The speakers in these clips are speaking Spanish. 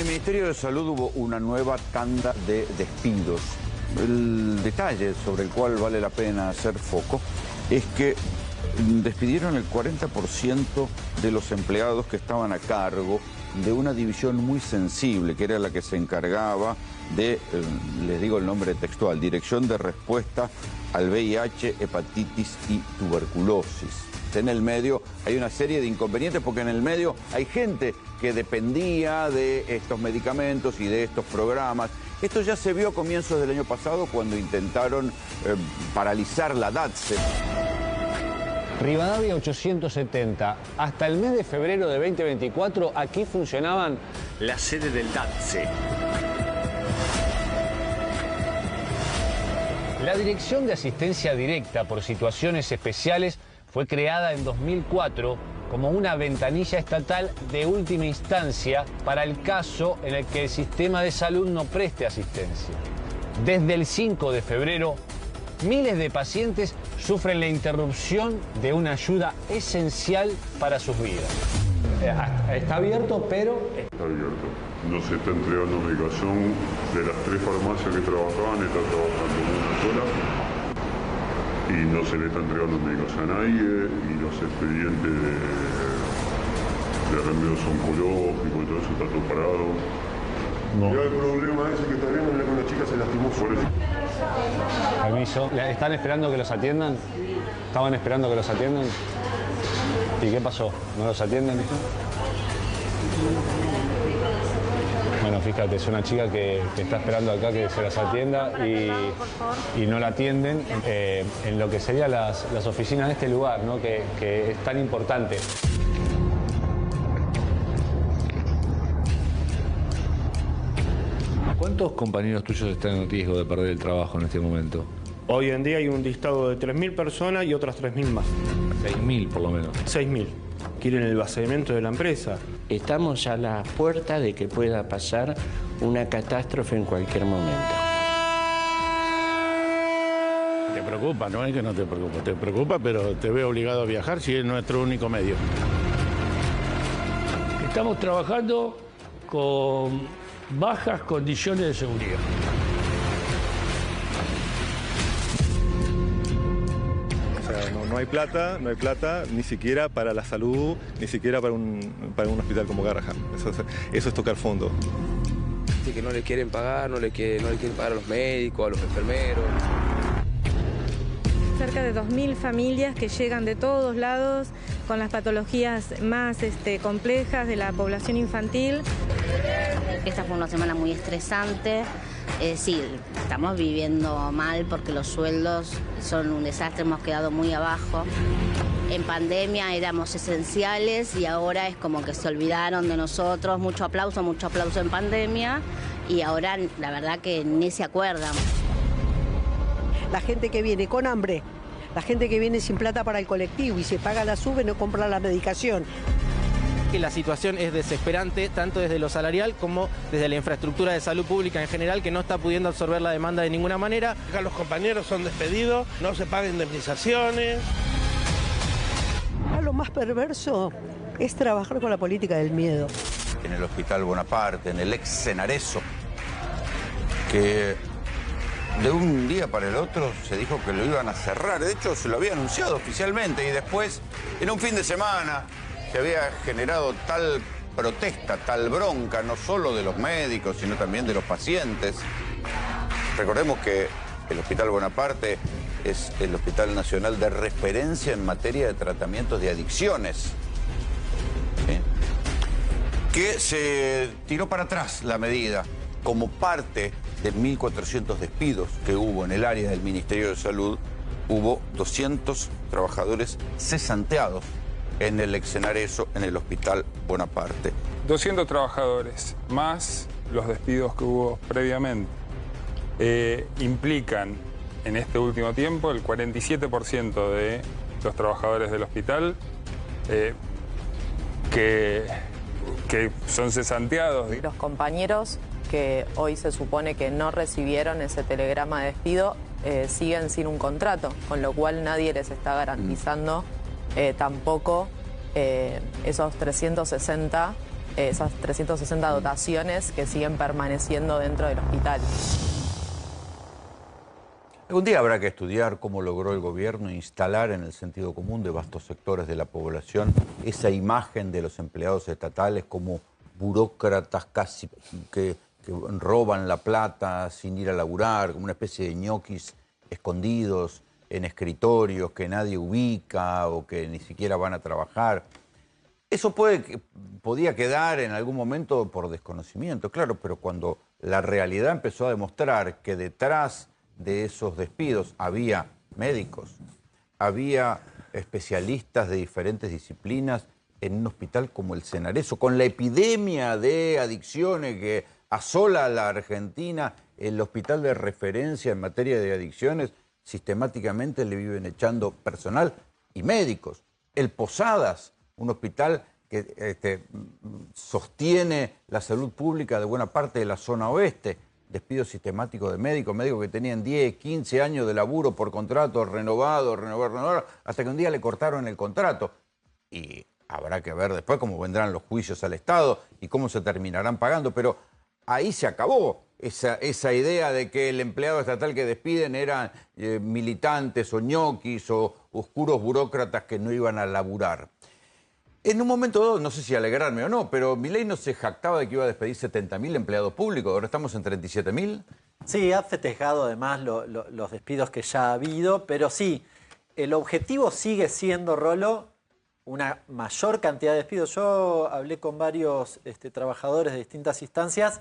el Ministerio de Salud hubo una nueva tanda de despidos. El detalle sobre el cual vale la pena hacer foco es que despidieron el 40% de los empleados que estaban a cargo de una división muy sensible, que era la que se encargaba de, les digo el nombre textual, Dirección de Respuesta al VIH, Hepatitis y Tuberculosis. En el medio hay una serie de inconvenientes porque en el medio hay gente que dependía de estos medicamentos y de estos programas. Esto ya se vio a comienzos del año pasado cuando intentaron paralizar la DATSE. Rivadavia 870. Hasta el mes de febrero de 2024 aquí funcionaban las sedes del DATSE. La Dirección de Asistencia Directa por Situaciones Especiales fue creada en 2004 como una ventanilla estatal de última instancia para el caso en el que el sistema de salud no preste asistencia. Desde el 5 de febrero, miles de pacientes sufren la interrupción de una ayuda esencial para sus vidas. Está abierto, pero... Está abierto. No se está entregando medicación. De las 3 farmacias que trabajaban, está trabajando una sola. Y no se le está entregando medicación a nadie. Y los expedientes de remedios oncológicos y todo eso está todo parado. No. Y el problema ese que está viendo es que una chica se lastimó por eso. Permiso. ¿Están esperando que los atiendan? ¿Estaban esperando que los atiendan? ¿Y qué pasó? ¿No los atienden? Bueno, fíjate, es una chica que está esperando acá que se las atienda y no la atienden en lo que serían las oficinas de este lugar, ¿no? que es tan importante. ¿Cuántos compañeros tuyos están en riesgo de perder el trabajo en este momento? Hoy en día hay un listado de 3.000 personas y otras 3.000 más. 6.000 por lo menos. 6.000. Quieren el vaciamiento de la empresa. Estamos a la puerta de que pueda pasar una catástrofe en cualquier momento. Te preocupa, no es que no te preocupa. Te preocupa, pero te veo obligado a viajar si es nuestro único medio. Estamos trabajando con bajas condiciones de seguridad. O sea, no hay plata, ni siquiera para la salud, ni siquiera para un hospital como Garrahan. Eso es tocar fondo. Que no le quieren pagar, no le quieren pagar a los médicos, a los enfermeros. Cerca de 2.000 familias que llegan de todos lados con las patologías más complejas de la población infantil. Esta fue una semana muy estresante. Sí, estamos viviendo mal porque los sueldos son un desastre, hemos quedado muy abajo. En pandemia éramos esenciales y ahora es como que se olvidaron de nosotros. Mucho aplauso en pandemia y ahora la verdad que ni se acuerdan. La gente que viene con hambre, la gente que viene sin plata para el colectivo y se paga la sube no compra la medicación. La situación es desesperante, tanto desde lo salarial como desde la infraestructura de salud pública en general, que no está pudiendo absorber la demanda de ninguna manera. Acá los compañeros son despedidos, no se pagan indemnizaciones. Lo más perverso es trabajar con la política del miedo. En el Hospital Bonaparte, en el ex Senareso, que de un día para el otro se dijo que lo iban a cerrar. De hecho, se lo había anunciado oficialmente y después, en un fin de semana, se había generado tal protesta, tal bronca, no solo de los médicos, sino también de los pacientes. Recordemos que el Hospital Bonaparte es el Hospital Nacional de referencia en materia de tratamientos de adicciones. ¿Sí? Que se tiró para atrás la medida como parte de 1.400 despidos que hubo en el área del Ministerio de Salud. Hubo 200 trabajadores cesanteados en el ex Senareso, en el Hospital Bonaparte. 200 trabajadores, más los despidos que hubo previamente, implican en este último tiempo el 47% de los trabajadores del hospital que son cesanteados. Los compañeros que hoy se supone que no recibieron ese telegrama de despido siguen sin un contrato, con lo cual nadie les está garantizando tampoco esos 360 esas 360 dotaciones que siguen permaneciendo dentro del hospital. Algún día habrá que estudiar cómo logró el gobierno instalar en el sentido común de vastos sectores de la población esa imagen de los empleados estatales como burócratas casi que roban la plata sin ir a laburar, como una especie de ñoquis escondidos en escritorios que nadie ubica o que ni siquiera van a trabajar. Eso podía quedar en algún momento por desconocimiento, claro, pero cuando la realidad empezó a demostrar que detrás de esos despidos había médicos, había especialistas de diferentes disciplinas en un hospital como el Senareso, con la epidemia de adicciones que asola a la Argentina, el hospital de referencia en materia de adicciones, sistemáticamente le viven echando personal y médicos. El Posadas, un hospital que sostiene la salud pública de buena parte de la zona oeste, despido sistemático de médicos que tenían 10, 15 años de laburo por contrato, renovar, hasta que un día le cortaron el contrato. Y habrá que ver después cómo vendrán los juicios al Estado y cómo se terminarán pagando, pero ahí se acabó esa idea de que el empleado estatal que despiden eran militantes o ñoquis o oscuros burócratas que no iban a laburar. En un momento dado, no sé si alegrarme o no, pero Milei no se jactaba de que iba a despedir 70.000 empleados públicos, ahora estamos en 37.000. Sí, ha festejado además los despidos que ya ha habido, pero sí, el objetivo sigue siendo, Rolo, una mayor cantidad de despidos. Yo hablé con varios trabajadores de distintas instancias,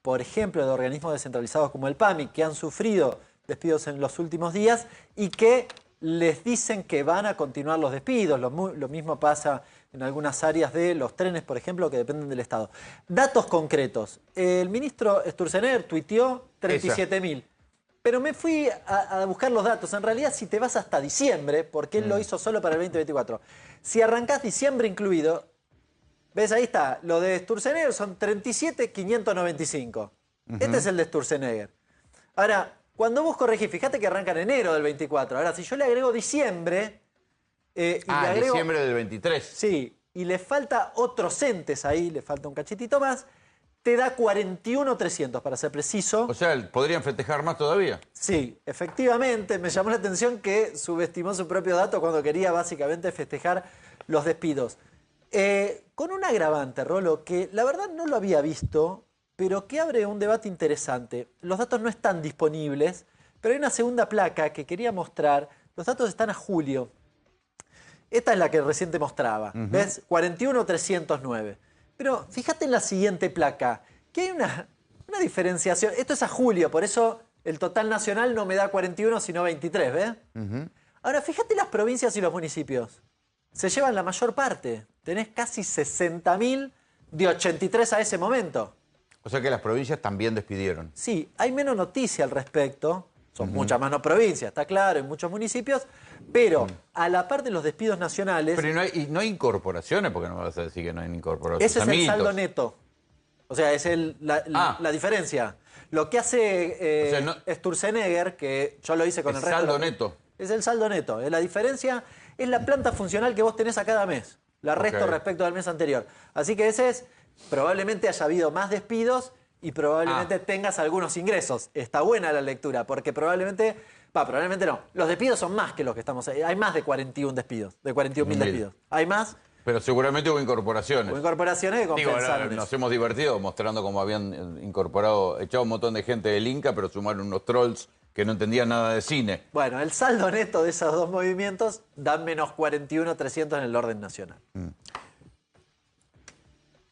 por ejemplo, de organismos descentralizados como el PAMI, que han sufrido despidos en los últimos días y que les dicen que van a continuar los despidos. Lo mismo pasa en algunas áreas de los trenes, por ejemplo, que dependen del Estado. Datos concretos. El ministro Sturzenegger tuiteó 37.000. Pero me fui a buscar los datos. En realidad, si te vas hasta diciembre, porque él lo hizo solo para el 2024, si arrancás diciembre incluido, ¿ves? Ahí está. Lo de Sturzenegger son 37.595. Este es el de Sturzenegger. Ahora, cuando vos corregís, fíjate que arranca en enero del 24. Ahora, si yo le agrego diciembre... le agrego, diciembre del 23. Sí, y le falta otros entes ahí, le falta un cachitito más, te da 41.300 para ser preciso. O sea, ¿podrían festejar más todavía? Sí, efectivamente, me llamó la atención que subestimó su propio dato cuando quería básicamente festejar los despidos. Con un agravante, Rolo, que la verdad no lo había visto, pero que abre un debate interesante. Los datos no están disponibles, pero hay una segunda placa que quería mostrar. Los datos están a julio. Esta es la que recién te mostraba. ¿Ves? 41.309. Pero fíjate en la siguiente placa, que hay una diferenciación. Esto es a julio, por eso el total nacional no me da 41, sino 23, ¿ves? Ahora, fíjate las provincias y los municipios. Se llevan la mayor parte. Tenés casi 60.000 de 83 a ese momento. O sea que las provincias también despidieron. Sí, hay menos noticia al respecto. Son muchas más no provincias, está claro, en muchos municipios. Pero a la par de los despidos nacionales... Pero no hay incorporaciones, porque no me vas a decir que no hay incorporaciones. Ese es el saldo neto. O sea, es la diferencia. Lo que hace Sturzenegger, que yo lo hice con el resto... saldo neto. Es el saldo neto. La diferencia es la planta funcional que vos tenés a cada mes. La resto respecto al mes anterior. Así que ese es... Probablemente haya habido más despidos y probablemente tengas algunos ingresos. Está buena la lectura, porque probablemente no. Los despidos son más que los que estamos... Hay más de 41 despidos, de 41.000 despidos. Hay más... Pero seguramente hubo incorporaciones. Hubo incorporaciones que compensaron. Nos hemos divertido mostrando cómo habían echado un montón de gente del Inca, pero sumaron unos trolls que no entendían nada de cine. Bueno, el saldo neto de esos dos movimientos da menos 41.300 en el orden nacional.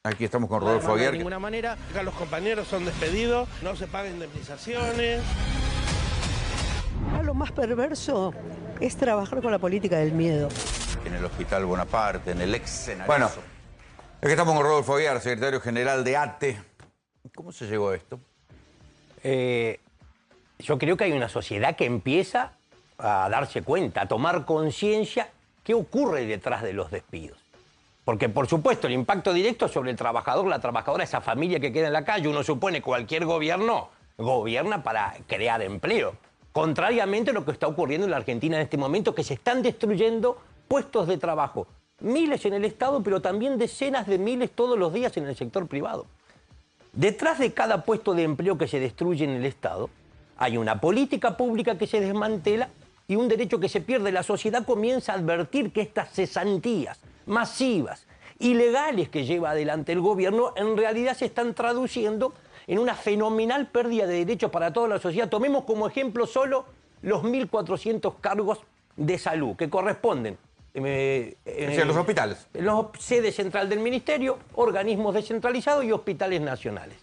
Aquí estamos con Rodolfo Aguiar. De ninguna manera, acá los compañeros son despedidos, no se pagan indemnizaciones. Lo más perverso es trabajar con la política del miedo. En el Hospital Bonaparte, en el ex Senareso. Bueno, es que estamos con Rodolfo Aguiar, secretario general de ATE. ¿Cómo se llegó a esto? Yo creo que hay una sociedad que empieza a darse cuenta, a tomar conciencia qué ocurre detrás de los despidos. Porque, por supuesto, el impacto directo sobre el trabajador, la trabajadora, esa familia que queda en la calle, uno supone que cualquier gobierno gobierna para crear empleo. Contrariamente a lo que está ocurriendo en la Argentina en este momento, que se están destruyendo puestos de trabajo. miles en el Estado, pero también decenas de miles todos los días en el sector privado. Detrás de cada puesto de empleo que se destruye en el Estado, hay una política pública que se desmantela y un derecho que se pierde. La sociedad comienza a advertir que estas cesantías masivas, ilegales que lleva adelante el gobierno, en realidad se están traduciendo en una fenomenal pérdida de derechos para toda la sociedad. Tomemos como ejemplo solo los 1.400 cargos de salud que corresponden en los hospitales. En la sede central del Ministerio, organismos descentralizados y hospitales nacionales.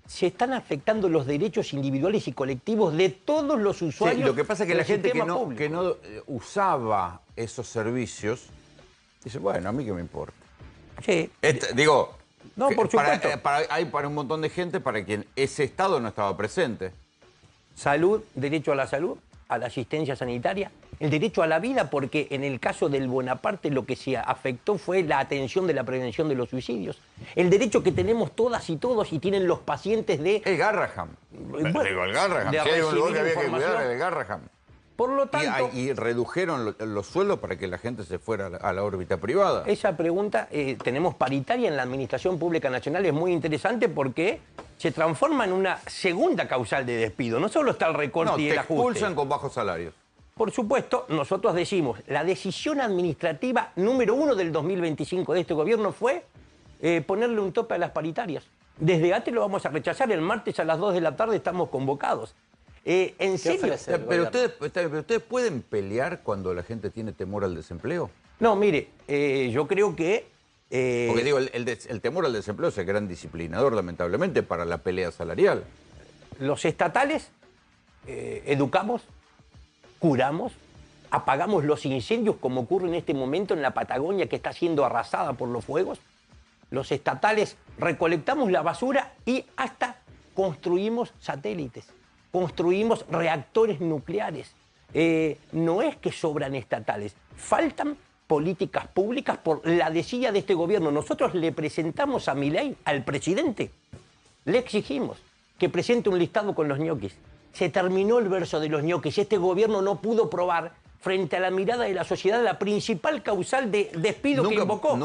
Se están afectando los derechos individuales y colectivos de todos los usuarios. Sí, lo que pasa es que la gente que público. no usaba esos servicios dice, bueno, a mí qué me importa. Sí. Digo, no, por supuesto. Hay para un montón de gente para quien ese Estado no estaba presente. Salud, derecho a la salud, a la asistencia sanitaria, el derecho a la vida, porque en el caso del Bonaparte lo que se afectó fue la atención de la prevención de los suicidios. El derecho que tenemos todas y todos y tienen los pacientes de... El Garraham. Bueno, el Garraham. de Si hay un lugar que había que información. cuidar, el Garraham. Por lo tanto... Y redujeron los sueldos para que la gente se fuera a la órbita privada. Esa pregunta, tenemos paritaria en la Administración Pública Nacional, es muy interesante porque se transforma en una segunda causal de despido. No solo está el recorte y el ajuste. Te expulsan con bajos salarios. Por supuesto, nosotros decimos, la decisión administrativa número 1 del 2025 de este gobierno fue ponerle un tope a las paritarias. Desde ATE lo vamos a rechazar, el martes a las 2 de la tarde estamos convocados. ¿En serio? Pero ustedes pueden pelear cuando la gente tiene temor al desempleo. No, mire, yo creo que... Porque digo, el temor al desempleo es el gran disciplinador, lamentablemente, para la pelea salarial. Los estatales educamos, curamos, apagamos los incendios como ocurre en este momento en la Patagonia que está siendo arrasada por los fuegos. Los estatales recolectamos la basura y hasta construimos satélites, construimos reactores nucleares. No es que sobran estatales, faltan políticas públicas por la desidia de este gobierno. Nosotros le presentamos a Milei, al presidente, le exigimos que presente un listado con los ñoquis. Se terminó el verso de los ñoquis. Este gobierno no pudo probar, frente a la mirada de la sociedad, la principal causal de despido que invocó.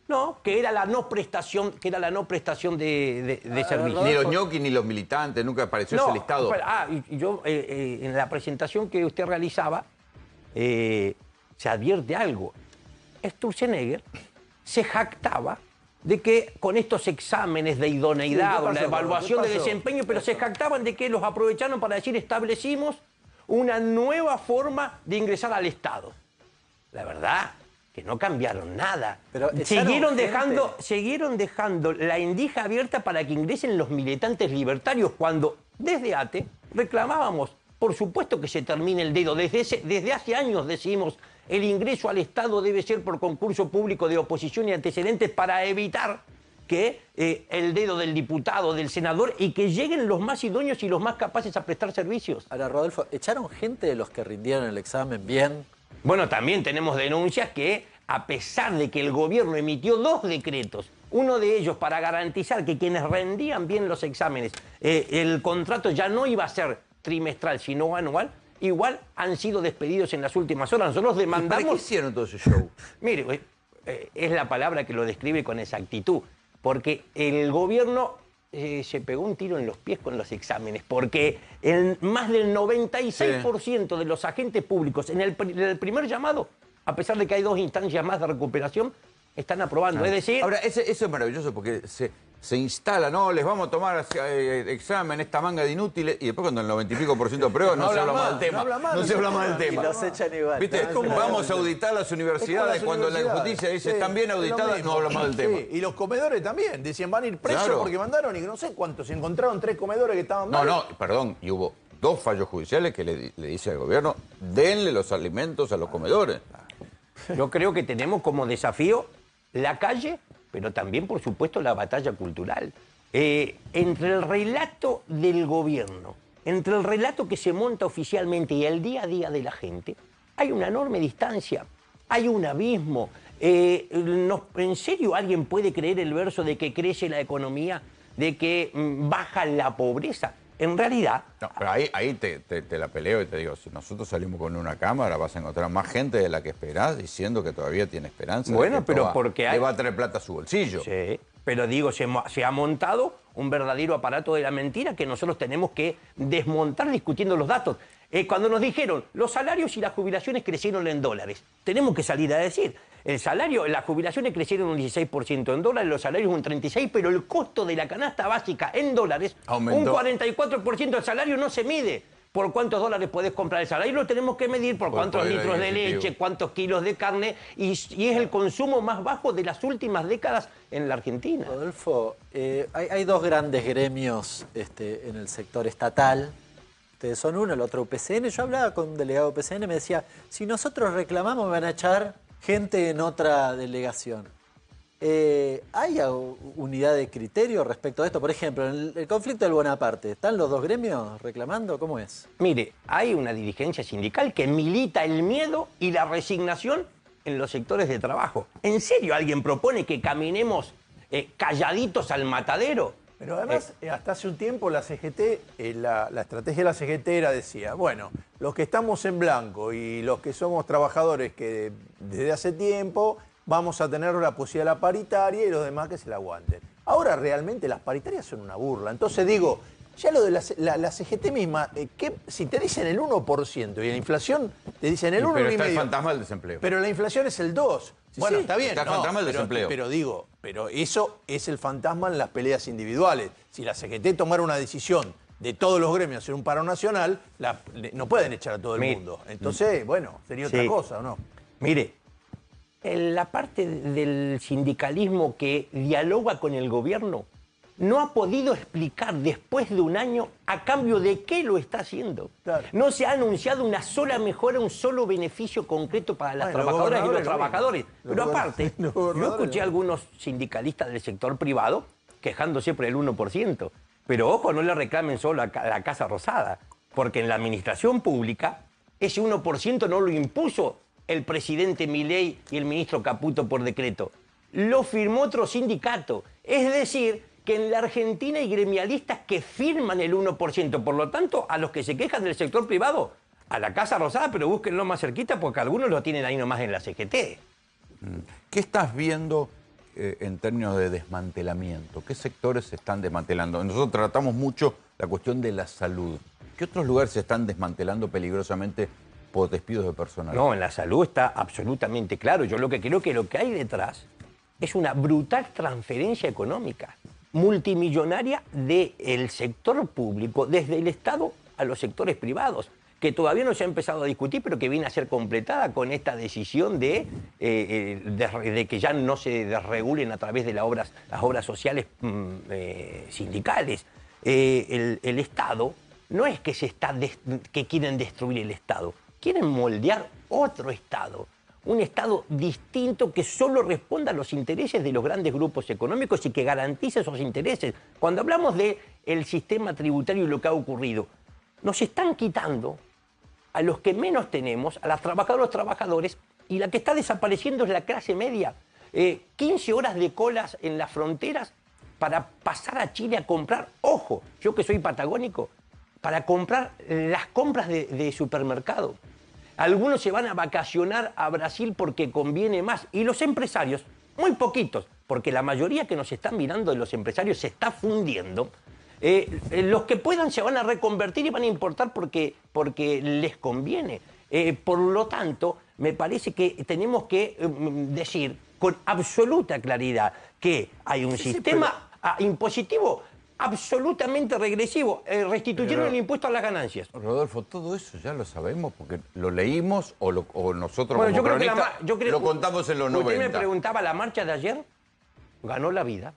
No, que era la no prestación, de servicio. Ni los ñoquis ni los militantes, nunca apareció ese listado. Yo en la presentación que usted realizaba, se advierte algo. Sturzenegger se jactaba de que con estos exámenes de idoneidad o la evaluación de desempeño, pero se jactaban de que los aprovecharon para decir establecimos una nueva forma de ingresar al Estado. La verdad que no cambiaron nada. Pero siguieron dejando la endija abierta para que ingresen los militantes libertarios cuando desde ATE reclamábamos, por supuesto que se termine el dedo. Desde hace años decimos el ingreso al Estado debe ser por concurso público de oposición y antecedentes para evitar que el dedo del diputado, del senador, y que lleguen los más idóneos y los más capaces a prestar servicios. Ahora, Rodolfo, ¿echaron gente de los que rindieron el examen bien? Bueno, también tenemos denuncias que, a pesar de que el gobierno emitió 2 decretos, uno de ellos para garantizar que quienes rendían bien los exámenes, el contrato ya no iba a ser trimestral, sino anual, igual han sido despedidos en las últimas horas. Nosotros demandamos... ¿Para qué hicieron todo ese show? Mire, es la palabra que lo describe con exactitud, porque el gobierno se pegó un tiro en los pies con los exámenes, porque más del 96% de los agentes públicos en el primer llamado, a pesar de que hay 2 instancias más de recuperación, están aprobando. Es decir... Ahora, eso es maravilloso porque se instala, no, les vamos a tomar examen, esta manga de inútiles, y después cuando el 90 y pico % aprueba no se habla más del tema. No se habla más del tema. Y los echan igual. ¿Viste? Vamos a auditar las universidades. Cuando la justicia dice están bien auditadas, no habla más del tema. Y los comedores también. Decían, van a ir presos porque mandaron y no sé cuántos. Se encontraron 3 comedores que estaban mal. No, perdón. Y hubo 2 fallos judiciales que le dice al gobierno, denle los alimentos a los comedores. Yo creo que tenemos como desafío la calle, pero también, por supuesto, la batalla cultural. Entre el relato del gobierno, entre el relato que se monta oficialmente y el día a día de la gente, hay una enorme distancia, hay un abismo. ¿En serio alguien puede creer el verso de que crece la economía, de que baja la pobreza? en realidad... No, pero ahí te la peleo y te digo, si nosotros salimos con una cámara, vas a encontrar más gente de la que esperás diciendo que todavía tiene esperanza. Bueno, de que pero porque le va a traer plata a su bolsillo. Sí, pero digo, se ha montado un verdadero aparato de la mentira que nosotros tenemos que desmontar discutiendo los datos. Cuando nos dijeron, los salarios y las jubilaciones crecieron en dólares, tenemos que salir a decir, el salario, las jubilaciones crecieron un 16% en dólares, los salarios un 36%, pero el costo de la canasta básica en dólares, aumentó. Un 44% del salario no se mide. ¿Por cuántos dólares podés comprar el salario? Lo tenemos que medir por cuántos litros de leche, cuántos kilos de carne, y es el consumo más bajo de las últimas décadas en la Argentina. Rodolfo, hay dos grandes gremios en el sector estatal. Ustedes son uno, el otro UPCN. Yo hablaba con un delegado UPCN y me decía, si nosotros reclamamos me van a echar gente en otra delegación. ¿Hay unidad de criterio respecto a esto? Por ejemplo, en el conflicto del Bonaparte, ¿están los dos gremios reclamando? ¿Cómo es? Mire, hay una dirigencia sindical que milita el miedo y la resignación en los sectores de trabajo. ¿En serio alguien propone que caminemos calladitos al matadero? Pero además, hasta hace un tiempo la CGT, la estrategia de la CGT era, decía, bueno, los que estamos en blanco y los que somos trabajadores que desde hace tiempo vamos a tener la posibilidad de la paritaria y los demás que se la aguanten. Ahora realmente las paritarias son una burla. Entonces digo, ya lo de la CGT misma, si te dicen el 1% y la inflación te dicen el 1,5%. Pero está el fantasma del desempleo. Pero la inflación es el 2%. Bueno, está bien. Está el fantasma del desempleo. Pero digo, pero eso es el fantasma en las peleas individuales. Si la CGT tomara una decisión de todos los gremios hacer un paro nacional, no pueden echar a todo el mundo. Entonces, bueno, sería otra cosa, ¿o no? Mire, en la parte del sindicalismo que dialoga con el gobierno no ha podido explicar después de un año a cambio de qué lo está haciendo. Claro. No se ha anunciado una sola mejora, un solo beneficio concreto para las trabajadoras y los trabajadores. Pero aparte, yo escuché a algunos sindicalistas del sector privado quejándose por el 1%. Pero ojo, no le reclamen solo a la Casa Rosada, porque en la administración pública ese 1% no lo impuso el presidente Milei y el ministro Caputo por decreto. Lo firmó otro sindicato. Es decir, que en la Argentina hay gremialistas que firman el 1%. Por lo tanto, a los que se quejan del sector privado, a la Casa Rosada, pero búsquenlo más cerquita porque algunos lo tienen ahí nomás en la CGT. ¿Qué estás viendo en términos de desmantelamiento? ¿Qué sectores se están desmantelando? Nosotros tratamos mucho la cuestión de la salud. ¿Qué otros lugares se están desmantelando peligrosamente por despidos de personal? No, en la salud está absolutamente claro. Yo lo que creo que lo que hay detrás es una brutal transferencia económica multimillonaria del sector público, desde el Estado a los sectores privados, que todavía no se ha empezado a discutir, pero que viene a ser completada con esta decisión de que ya no se desregulen a través de las obras sociales sindicales. El Estado no es que que quieren destruir el Estado, quieren moldear otro Estado. Un Estado distinto que solo responda a los intereses de los grandes grupos económicos y que garantice esos intereses. Cuando hablamos del sistema tributario y lo que ha ocurrido, nos están quitando a los que menos tenemos, a las trabajadoras, los trabajadores, y la que está desapareciendo es la clase media. 15 horas de colas en las fronteras para pasar a Chile a comprar, ojo, yo que soy patagónico, para comprar las compras de supermercado. Algunos se van a vacacionar a Brasil porque conviene más. Y los empresarios, muy poquitos, porque la mayoría que nos están mirando de los empresarios se está fundiendo. Los que puedan se van a reconvertir y van a importar porque les conviene. Por lo tanto, me parece que tenemos que decir con absoluta claridad que hay un sistema impositivo absolutamente regresivo. Restituyeron el impuesto a las ganancias. Rodolfo, todo eso ya lo sabemos porque lo leímos o nosotros bueno, como cronistas lo contamos en los 90. Usted me preguntaba, ¿la marcha de ayer ganó la vida?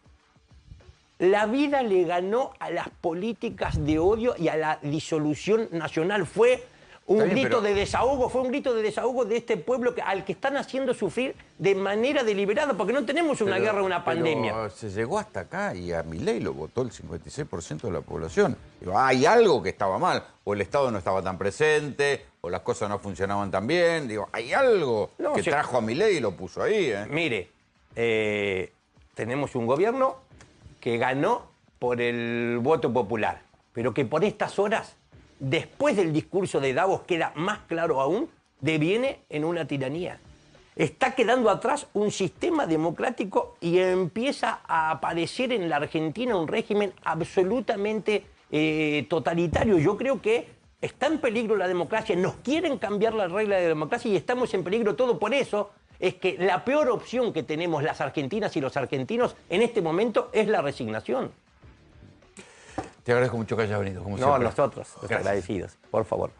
La vida le ganó a las políticas de odio y a la disolución nacional. Fue un grito de desahogo, de este pueblo al que están haciendo sufrir de manera deliberada, porque no tenemos una guerra o una pandemia. Pero se llegó hasta acá y a Milei lo votó el 56% de la población. Digo, hay algo que estaba mal, o el Estado no estaba tan presente, o las cosas no funcionaban tan bien. Digo, hay algo que trajo a Milei y lo puso ahí. Mire, tenemos un gobierno que ganó por el voto popular. pero que por estas horas, después del discurso de Davos, queda más claro aún, deviene en una tiranía. Está quedando atrás un sistema democrático y empieza a aparecer en la Argentina un régimen absolutamente totalitario. Yo creo que está en peligro la democracia, nos quieren cambiar la regla de la democracia y estamos en peligro todo. Por eso es que la peor opción que tenemos las argentinas y los argentinos en este momento es la resignación. Te agradezco mucho que hayas venido. Como no, nosotros, agradecidos, por favor.